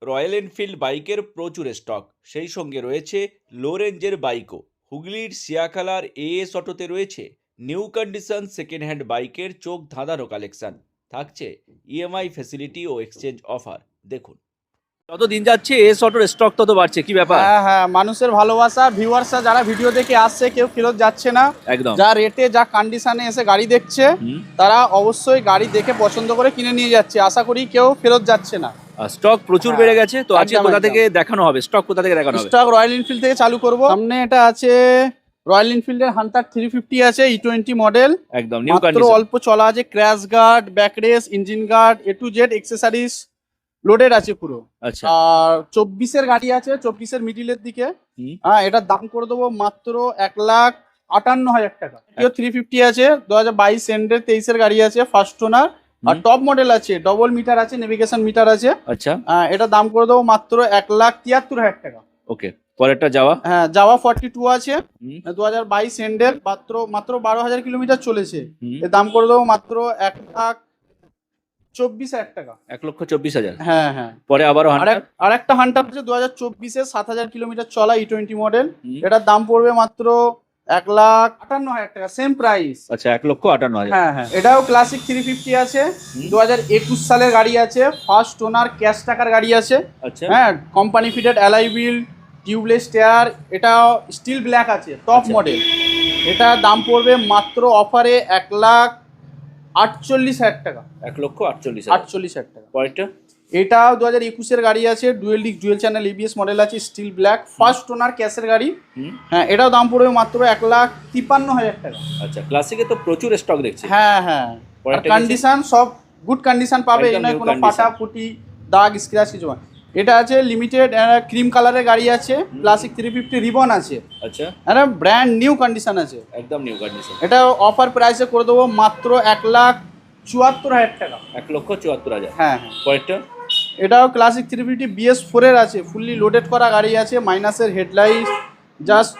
Royal Enfield বাইকের প্রচুর stock, সেই সঙ্গে রয়েছে লো রেঞ্জের বাইকও। হুগলির সিয়াখালার এএস অটোতে রয়েছে নিউ কন্ডিশন সেকেন্ড হ্যান্ড বাইকের চোখ ধাঁধানো কালেকশন। থাকছে ইএমআই ফ্যাসিলিটি ও এক্সচেঞ্জ অফার। দেখুন, যত দিন যাচ্ছে এএস অটোর স্টক তত বাড়ছে, কি ব্যাপার? হ্যাঁ হ্যাঁ, মানুষের ভালোবাসা, ভিউয়ার্সরা যারা ভিডিও দেখে আসছে কেউ ফেরত যাচ্ছে না। একদম। যা রেটে যা কন্ডিশনে এসে গাড়ি দেখছে হুম। তারা অবশ্যই গাড়ি দেখে পছন্দ করে কিনে নিয়ে যাচ্ছে। আশা করি কেউ ফেরত যাচ্ছে না। স্টক প্রচুর হ্যাঁ, বেড়ে গেছে, তো আজকে একদম, কোথা একদম। থেকে দেখানো হবে? স্টক কোথা থেকে দেখানো হবে? স্টক রয়্যাল এনফিল্ড থেকে চালু করব। সামনে এটা আছে রয়্যাল এনফিল্ডের হান্টার 350 আছে, E20 মডেল। একদম নিউ মাত্র কন্ডিশন। অল্প চলা আছে, crash guard, back rest, engine guard, A to Z accessories loaded আছে পুরো। আচ্ছা। আর 24-এর গাড়ি আছে, 24-এর মিডিলের দিকে। হুম। হ্যাঁ, এটার দাম করে দেবো মাত্র 1,58,000 টাকা। 350 আছে, 2022 এন্ডের 23-এর গাড়ি আছে, ফার্স্ট ওনার। আর টপ মডেল আছে, ডবল মিটার আছে, নেভিগেশন মিটার আছে। আচ্ছা। এটা দাম করে দেবো মাত্র 1,73,000 টাকা। ওকে, পরেরটা যাওয়া। হ্যাঁ, জাভা 42 আছে, হুম। 2022 এন্ডের, মাত্র 12,000 কিলোমিটার চলেছে। হুম। এর দাম করে দেবো মাত্র 1,24,000 টাকা। 1,24,000। হ্যাঁ হ্যাঁ। পরে আবারও হান্টার। আর একটা হান্টার আছে 2024-এর 7,000 কিলোমিটার চলা, E20 মডেল। হুম। এটার দাম পড়বে মাত্র 1,58,000 টাকা, সেম প্রাইস। আচ্ছা, 1,58,000। হ্যাঁ হ্যাঁ, এটাও ক্লাসিক 350 আছে, 2021 সালের গাড়ি আছে, ফার্স্ট ওনার, ক্যাশ টাকার গাড়ি আছে। আচ্ছা। হ্যাঁ, company fitted alloy wheel, tubeless tyre, এটাও স্টিল ব্ল্যাক আছে, টপ আচ্ছা। মডেল। এটার দাম পড়বে মাত্র অফারে 1,48,000 টাকা। 1,48,000। 48,000 টাকা। পরেরটা। এটাও 2021-এর গাড়ি আছে, ডুয়েল চ্যানেল এবিএস মডেল আছে, স্টিল ব্ল্যাক, ফার্স্ট ওনার, ক্যাশের গাড়ি। হুম। হ্যাঁ, এটাও দাম পড়বে মাত্র 1,53,000 টাকা। আচ্ছা, ক্লাসিকে তো প্রচুর স্টক দেখছি। হ্যাঁ হ্যাঁ, আর পরেরটা কি আছে? কন্ডিশন সব গুড কন্ডিশন পাবে, একদম এই নয় new কোনো condition। ফাটা ফুটি, দাগ, স্ক্র্যাচ কিছু না। এটা আছে লিমিটেড ক্রিম কালারের গাড়ি আছে, ক্লাসিক 350 রিবন আছে। আচ্ছা। এটা ব্র্যান্ড নিউ কন্ডিশন আছে। একদম নিউ কন্ডিশন। এটা অফার প্রাইসে করে দেবো মাত্র 1,74,000 টাকা। 1,74,000। হ্যাঁ হ্যাঁ। পরেরটা। এটাও ক্লাসিক 350 BS4-এর আছে, ফুললি লোডেড করা গাড়ি আছে, মাইনাসের হেডলাইট, জাস্ট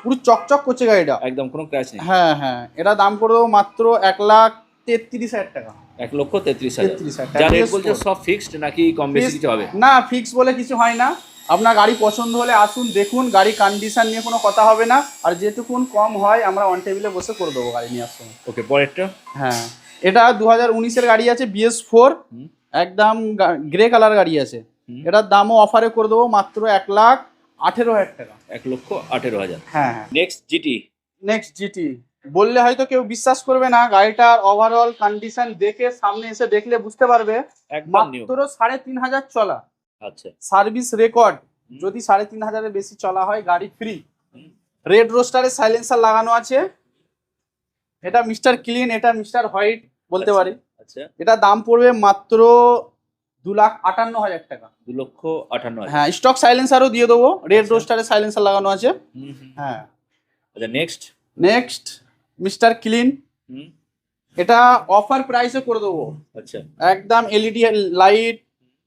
পুরো চকচক করছে গাড়িটা। একদম কোনো ক্র্যাশ নেই। হ্যাঁ হ্যাঁ, এটা দাম করে দেবো মাত্র 1,33,000 টাকা। 1,33,000। 33,000 যা রেট BS4 বলছে সব ফিক্সড নাকি কম বেশি কিছু হবে? না, ফিক্স বলে কিছু হয় না। আপনার গাড়ি পছন্দ হলে আসুন, দেখুন, গাড়ি কন্ডিশন নিয়ে কোনো কথা হবে না। আর যেটুকুন কম হয় আমরা অন টেবিলে বসে করে দেবো গাড়ি নিয়ে আসুন। ওকে, পরেরটা। হ্যাঁ, এটা 2019-এর গাড়ি আছে, BS4, হুম। একদম গ্রে কালার গাড়ি আছে। হুম। এটার দামও অফারে করে দেবো মাত্র 1,18,000 টাকা। 1,18,000। হ্যাঁ হ্যাঁ। Next GT. নেক্সট জিটি বললে হয়তো কেউ বিশ্বাস করবে না, গাড়িটার ওভারঅল কন্ডিশন দেখে সামনে এসে দেখলে বুঝতে পারবে। একদম নিউ। মাত্র 3,500 চলা, আচ্ছা। Service record. যদি 3,500-এর বেশি চলা হয় গাড়ি ফ্রি। রেড রোস্টারের সাইলেন্সার লাগানো আছে। এটা মিস্টার ক্লিন, এটা মিস্টার হোয়াইট বলতে পারি। আচ্ছা। এটা দাম পড়বে মাত্র 2,58,000 টাকা। 2,58,000। হ্যাঁ, স্টক সাইলেন্সারও দিয়ে দেবো, রেড আচ্ছা। রোস্টারের সাইলেন্সার লাগানো আছে। হুম হুম। হ্যাঁ। আচ্ছা, নেক্সট। নেক্সট মিস্টার ক্লিন, হুম। এটা অফার প্রাইসে করে দেবো আচ্ছা। একদম, LED light,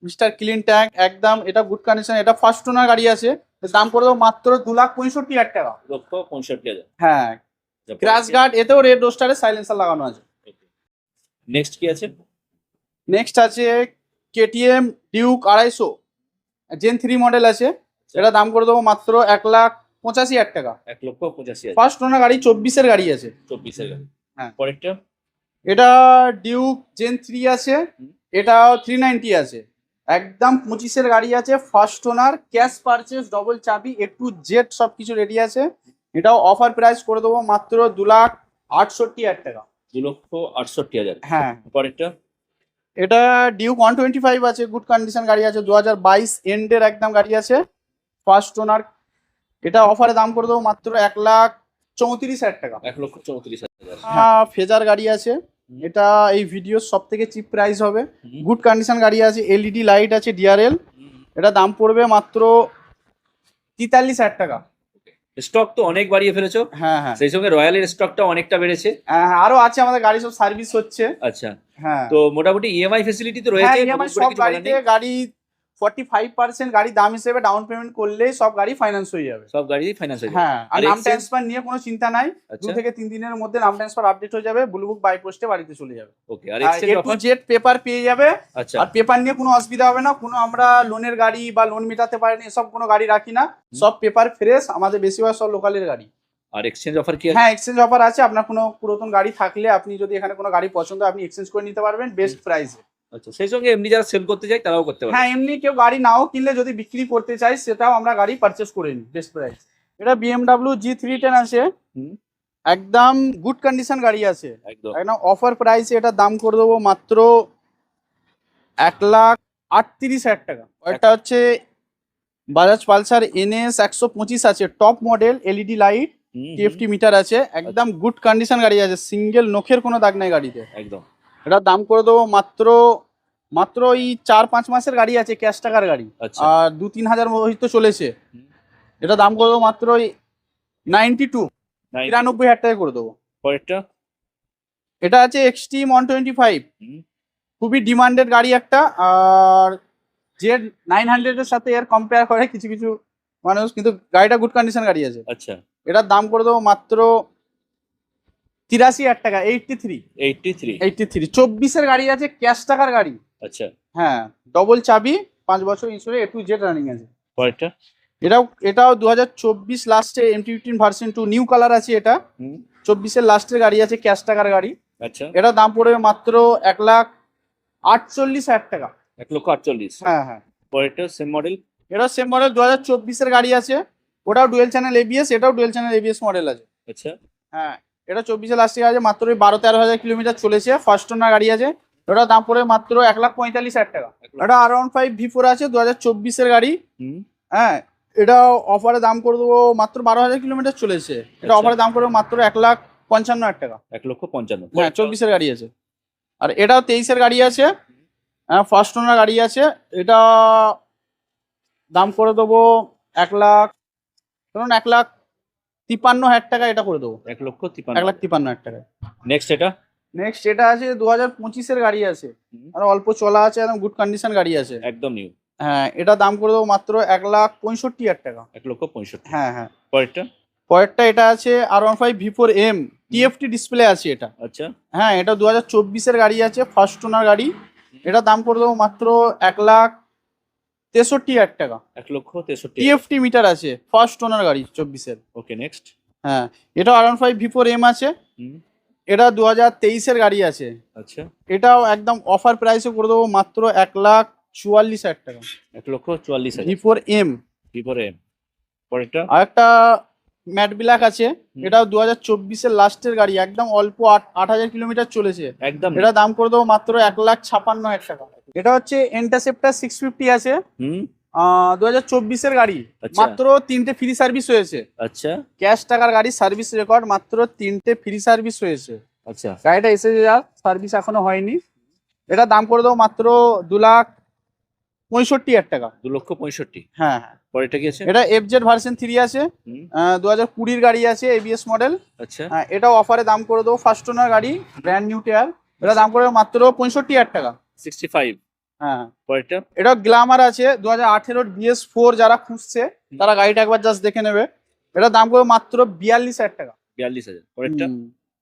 mister clean tank, একদম এটা গুড কন্ডিশন। এটা ফার্স্ট ওনার গাড়ি আছে, এর দাম করে দেবো মাত্র 2,65,000 টাকা। 2,65,000। হ্যাঁ, ক্র্যাশ গার্ড, এতেও রেড রোস্টারের সাইলেন্সার লাগানো আছে। নেক্সট কি আছে? নেক্সট আছে কেটিএম ডিউক 250 জেন 3 মডেল আছে। এটা দাম করে দেবো মাত্র 1,85,000 টাকা। 1,85,000। ফার্স্ট ওনার গাড়ি, 24-এর গাড়ি আছে। 24-এর গাড়ি। হ্যাঁ। পরেরটা। এটা ডিউক জেন 3 আছে, এটা 390 আছে, একদম 25-এর গাড়ি আছে, first owner, cash purchase, double চাবি, A to Z সব কিছু রেডি আছে। এটাও অফার প্রাইস করে দেবো মাত্র 2,68,000 টাকা। 2,68,000। হ্যাঁ। পরেরটা। এটা ডিউক 125 আছে, গুড কন্ডিশন গাড়ি আছে, 2022 এন্ডের একদম গাড়ি আছে, ফার্স্ট ওনার। এটা অফারে দাম করে দেবো মাত্র 1,34,000 টাকা। 1,34,000। ফেজার গাড়ি আছে, এটা এই ভিডিওর সব থেকে চিপ প্রাইস হবে, গুড কন্ডিশন গাড়ি আছে, এলইডি লাইট আছে, ডিআরএল। এটা দাম পড়বে মাত্র 43,000 টাকা। স্টক তো অনেক বাড়িয়ে ফেলেছো। হ্যাঁ হ্যাঁ। সেই সঙ্গে রয়্যালের স্টকটা অনেকটা বেড়েছে। আরো আছে, আমাদের গাড়ি সব সার্ভিস হচ্ছে। আচ্ছা। হ্যাঁ, তো মোটামুটি ইএমআই ফেসিলিটি তো হ্যাঁ, রয়েছে। EMI নতুন করে সব কিছু বলার গাড়িতে, নেই? গাড়ি 45% গাড়ি দাম হিসেবে ডাউন পেমেন্ট করলেই সব গাড়ি ফাইন্যান্স হয়ে যাবে। সব গাড়ি ফাইন্যান্স হয়ে যাবে। হ্যাঁ, আর আর নাম এক্সচেঞ্জ? ট্রান্সফার নিয়ে কোনো চিন্তা নাই। 2 আচ্ছা, থেকে 3 দিনের মধ্যে নাম ট্রান্সফার আপডেট হয়ে যাবে, ব্লু বুক বাই পোস্টে বাড়িতে চলে যাবে। ওকে। আর আর exchange A to offer? Z paper পেয়ে যাবে। আচ্ছা, আর পেপার নিয়ে কোনো অসুবিধা হবে না। কোনো আমরা লোনের গাড়ি বা লোন মেটাতে পারেনি এসব কোনো গাড়ি রাখি না। সব পেপার ফ্রেশ, আমাদের বেশিরভাগ সব লোকালের গাড়ি। আর এক্সচেঞ্জ অফার কি আছে? হ্যাঁ, এক্সচেঞ্জ অফার আছে। আপনার কোনো পুরাতন গাড়ি থাকলে আপনি যদি এখানে কোনো গাড়ি পছন্দ হয়, আপনি এক্সচেঞ্জ করে নিতে পারবেন বেস্ট প্রাইসে। আচ্ছা, সেই সঙ্গে এমনি যারা সেল করতে যায় তারাও করতে পারে? হ্যাঁ, এমনি কেউ গাড়ি নাও কিনলে যদি বিক্রি করতে চাই সেটাও আমরা গাড়ি পারচেস করে নিই বেস্ট প্রাইস। এটা BMW G310 আছে, হুম, একদম গুড কন্ডিশন গাড়ি আছে, একদম। একদম অফার প্রাইসে এটার দাম করে দেবো মাত্র 1,38,000 টাকা। এটা হচ্ছে বাজাজ পালসার NS 125 আছে, টপ মডেল, LED লাইট, হুম, TFT মিটার আছে, একদম গুড কন্ডিশন গাড়ি আছে, সিঙ্গেল নখের কোনো দাগ নাই গাড়িতে। একদম। এটার দাম করে দেবো মাত্র এই 4-5 মাসের গাড়ি আছে, ক্যাশ টাকার গাড়ি। আচ্ছা, আর 2-3 হাজার হয়তো চলেছে। হুম, এটা দাম করে দেবো মাত্র 93,000 টাকা করে দেবো। পরেরটা? এটা আছে Xtreme 125, হুম, খুবই ডিমান্ডেড গাড়ি একটা। আর Z900 এর সাথে এর কম্পেয়ার করে কিছু কিছু মানুষ, কিন্তু গাড়িটা গুড কন্ডিশন গাড়ি আছে। আচ্ছা, এটার দাম করে দেবো মাত্র 83,000 টাকা। 83 83। 24-এর গাড়ি আছে, ক্যাশ টাকার গাড়ি। আচ্ছা, হ্যাঁ, ডবল চাবি, 5 বছর insurance, A to Z running আছে। পরেরটা? এটাও 2024 লাস্টে MT-15 ভার্সন 2 নিউ কালার আছে। এটা হুম, 24-এর লাস্টের গাড়ি আছে, ক্যাশ টাকার গাড়ি। আচ্ছা, এটা দাম পড়বে মাত্র 1,48,000 টাকা। 1,48,000। হ্যাঁ হ্যাঁ, পরেরটা সেম মডেল? এটা সেম মডেল, 2024-এর গাড়ি আছে। ওটাও ডুয়েল চ্যানেল ABS, এটাও ডুয়েল চ্যানেল ABS মডেল আছে। আচ্ছা, হ্যাঁ, এটা 24-এর লাস্টে আছে, মাত্র 12-13 হাজার কিলোমিটার চলেছে, ফার্স্ট ওনার গাড়ি আছে। ওটা দাম পড়বে মাত্র 1,45,000 টাকা। এটা R15 V4 আছে, 2024-এর গাড়ি। হুম, হ্যাঁ, এটা অফারে দাম করে দেবো মাত্র 12,000 কিলোমিটার চলেছে। এটা আচ্ছা। অফারে দাম করবো মাত্র 1,55,000 টাকা। 1,55,000। হ্যাঁ, 24-এর গাড়ি আছে। আর এটাও 23-এর গাড়ি আছে, হ্যাঁ, ফার্স্ট ওনার গাড়ি আছে। এটা দাম করে দেবো 1,53,000 টাকা। এটা করে দেবো 1,53,000। 1,53,000 টাকা। নেক্সট এটা? নেক্সট এটা আছে 2025-এর গাড়ি আছে, হুম, আর অল্প চলা আছে, একদম গুড কন্ডিশন গাড়ি আছে। একদম নিউ। হ্যাঁ, এটা দাম করে দেবো মাত্র 1,65,000 টাকা। 1,65,000। হ্যাঁ হ্যাঁ, পরেরটা? পরেরটা এটা আছে R15 V4M, TFT ডিসপ্লে আছে এটা। আচ্ছা, হ্যাঁ, এটা 2024-এর গাড়ি আছে, ফার্স্ট ওনার গাড়ি। এটা দাম করে দেবো মাত্র 1,63,000 টাকা। 1,63,000। TFT মিটার আছে, ফার্স্ট ওনার গাড়ি 24-এর। ওকে, নেক্সট? হ্যাঁ, এটা R15 V4M আছে। হুম, এটা 2023-এর গাড়ি আছে। আচ্ছা, এটাও একদম অফার প্রাইসে করে দেবো মাত্র 1,44,000 টাকা। 1,44,000। V4M। V4M। পরেরটা? আর একটা ম্যাট ব্ল্যাক আছে, হুম, এটাও 2024-এর লাস্টের গাড়ি, একদম অল্প 8,000 কিলোমিটার চলেছে। একদম। এটা দাম করে দেবো মাত্র 1,56,000 টাকা। এটা হচ্ছে ইন্টারসেপ্টর 650 আছে, হুম, 2024-এর গাড়ি। আচ্ছা, মাত্র 3টে ফ্রি সার্ভিস হয়েছে, আচ্ছা, ক্যাশ টাকার গাড়ি, সার্ভিস রেকর্ড, মাত্র 3টে ফ্রি সার্ভিস হয়েছে। আচ্ছা, গাড়িটা এসে যা সার্ভিস এখনো হয়নি। এটা দাম করে দেবো মাত্র 2,65,000 টাকা। 2,65,000। হ্যাঁ হ্যাঁ, পরেরটা কি আছে? এটা FZ ভার্সন 3 আছে, হুম, 2020-এর গাড়ি আছে, ABS মডেল। আচ্ছা, হ্যাঁ, এটাও অফারে দাম করে দেবো, ফার্স্ট ওনার গাড়ি, ব্র্যান্ড নিউ টায়ার। এটা দাম করে মাত্র 65,000 টাকা। 65। হ্যাঁ, পরেরটা? এটাও গ্ল্যামার আছে, 2018-এর BS4 যারা খুঁজছে তারা গাড়িটা একবার জাস্ট দেখে নেবে। এটা দাম করে মাত্র 42,000 টাকা। 42,000। পরেরটা?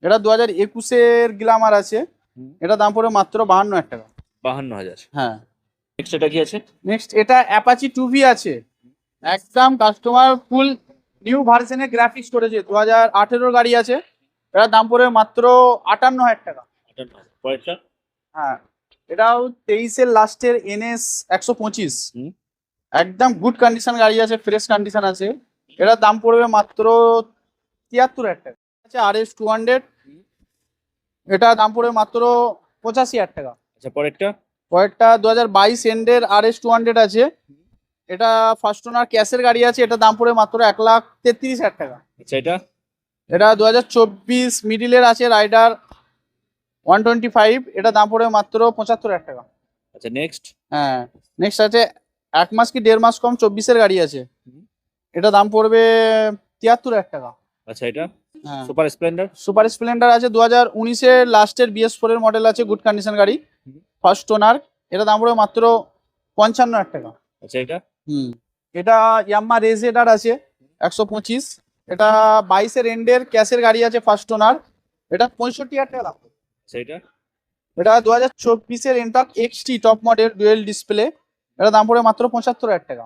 এটা 2021-এর গ্ল্যামার আছে, হুম, এটা দাম পড়বে মাত্র 52,000 টাকা। 52,000। হ্যাঁ, নেক্সট এটা কি আছে? নেক্সট এটা অ্যাপাচি 2V আছে, একদম কাস্টমার ফুল নিউ ভার্সনে গ্রাফিক্স করেছে, 2018-এর গাড়ি আছে। এটা দাম পড়বে মাত্র 58,000 টাকা। 58,000। পরেরটা? হ্যাঁ, এটাও 23-এর লাস্টের NS 125, হুম, একদম গুড কন্ডিশন গাড়ি আছে, ফ্রেশ কন্ডিশন আছে। এটার দাম পড়বে মাত্র 73,000 টাকা। আছে RS 200, এটা দাম পড়বে মাত্র 85,000 টাকা। আচ্ছা, পরেরটা? পরেরটা 2022 এন্ডের RS 200 আছে, এটা ফার্স্ট ওনার ক্যাশের গাড়ি আছে। এটা দাম পড়বে মাত্র 1,33,000 টাকা। আচ্ছা, এটা? এটা 2024 মিডিলের আছে, রাইডার 125, এটা দাম পড়বে মাত্র 75,000 টাকা। আচ্ছা, নেক্সট? হ্যাঁ, নেক্সট আছে 1 মাস কি 1.5 মাস কম 24-এর গাড়ি আছে, এটা দাম পড়বে 73,000 টাকা। আচ্ছা, এটা? হ্যাঁ, সুপার স্প্লেন্ডার? সুপার স্প্লেন্ডার আছে, 2019-এর লাস্টের BS4 এর মডেল আছে, গুড কন্ডিশন গাড়ি, ফার্স্ট ওনার। এটা দাম পড়বে মাত্র 55,000 টাকা। আচ্ছা এটা এটা ইয়াম্মা রেজেডার আছে 125, এটা 22-এর এন্ডের ক্যাশের গাড়ি আছে ফার্স্ট ওনার, এটা 65,000 টাকা দাম। আচ্ছা এটা এটা 2024-এর এন্টক এক্সটি টপ মডেল ডুয়েল ডিসপ্লে, এটা দাম পড়ে মাত্র 75,000 টাকা।